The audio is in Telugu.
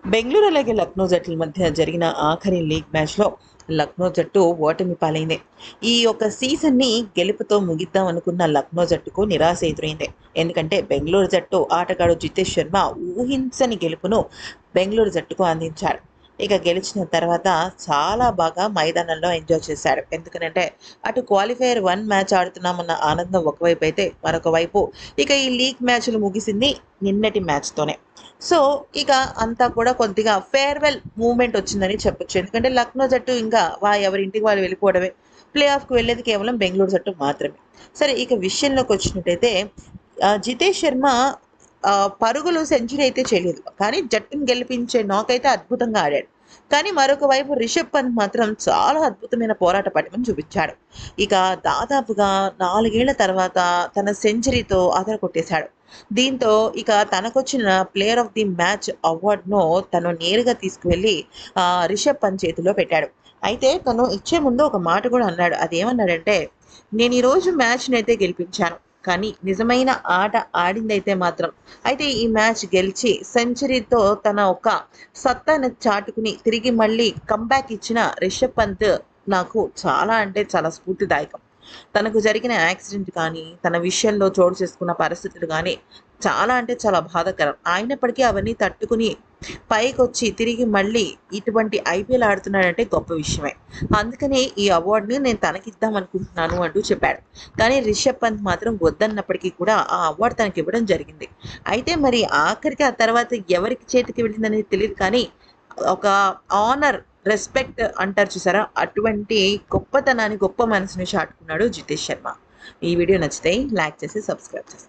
బెంగళూరు అలాగే లక్నో జట్ల మధ్య జరిగిన ఆఖరి లీగ్ మ్యాచ్లో లక్నో జట్టు ఓటమి పాలైంది. ఈ యొక్క సీజన్ని గెలుపుతో ముగిద్దాం అనుకున్న లక్నో జట్టుకు నిరాశ ఎదురైంది. ఎందుకంటే బెంగళూరు జట్టు ఆటగాడు జితేష్ శర్మ ఊహించని గెలుపును బెంగళూరు జట్టుకు అందించాడు. ఇక గెలిచిన తర్వాత చాలా బాగా మైదానంలో ఎంజాయ్ చేశాడు. ఎందుకనంటే అటు క్వాలిఫైయర్ 1 మ్యాచ్ ఆడుతున్నామన్న ఆనందం ఒకవైపు అయితే, మరొక వైపు ఇక ఈ లీగ్ మ్యాచ్లు ముగిసింది నిన్నటి మ్యాచ్‌తోనే. సో, ఇక అంతా కూడా కొద్దిగా ఫేర్‌వెల్ మూవ్‌మెంట్ వచ్చిందని చెప్పొచ్చు. ఎందుకంటే లక్నో జట్టు ఇంకా ఎవరింటికి వాళ్ళు వెళ్ళిపోవడమే. ప్లే ఆఫ్‌కి వెళ్ళేది కేవలం బెంగుళూరు జట్టు మాత్రమే. సరే, ఇక విషయంలోకొచ్చినట్టయితే జితేష్ శర్మ పరుగులు సెంచరీ అయితే చేయలేదు. కానీ జట్టుని గెలిపించే నాకైతే అద్భుతంగా ఆడాడు. కానీ మరొక వైపు రిషబ్ పంత్ మాత్రం చాలా అద్భుతమైన పోరాట పటిమను చూపించాడు. ఇక దాదాపుగా 4 ఏళ్ల తర్వాత తన సెంచరీతో అదరగొట్టేశాడు. దీంతో ఇక తనకొచ్చిన ప్లేయర్ ఆఫ్ ది మ్యాచ్ అవార్డ్‌ను తను నేరుగా తీసుకువెళ్ళి రిషబ్ పంత్ చేతిలో పెట్టాడు. అయితే తను ఇచ్చే ముందు ఒక మాట కూడా అన్నాడు. అదేమన్నాడంటే, "నేను ఈరోజు మ్యాచ్‌నైతే గెలిపించాను. కానీ నిజమైన ఆట ఆడిందైతే మాత్రం అయితే ఈ మ్యాచ్ గెలిచి సెంచరీతో తన ఒక సత్తాను చాటుకుని తిరిగి మళ్ళీ కమ్‌బ్యాక్ ఇచ్చిన రిషబ్ పంత్ నాకు చాలా అంటే చాలా స్ఫూర్తిదాయకం. తనకు జరిగిన యాక్సిడెంట్ కానీ, తన విషయంలో చోటు చేసుకున్న పరిస్థితులు గానీ, చాలా అంటే చాలా బాధాకరం. అయినప్పటికీ అవన్నీ తట్టుకుని పైకొచ్చి తిరిగి మళ్ళీ ఇటువంటి ఐపీఎల్ ఆడుతున్నాడంటే గొప్ప విషయమే. అందుకని ఈ అవార్డ్‌ని నేను తనకిద్దాం అనుకుంటున్నాను" అంటూ చెప్పాడు. కానీ రిషబ్ పంత్ మాత్రం వద్దన్నప్పటికీ కూడా ఆ అవార్డ్ తనకివ్వడం జరిగింది. అయితే మరి ఆఖరికి ఆ తర్వాత ఎవరికి చేతికి వెళ్ళిందనేది తెలీదు కానీ, ఒక ఆనర్, రెస్పెక్ట్ అంటారు చూసారా? అటువంటి గొప్పతనాన్ని, గొప్ప మనసుని చాటుకున్నాడు జితేష్ శర్మ. ఈ వీడియో నచ్చితే లైక్ చేసి సబ్స్క్రైబ్ చేయండి.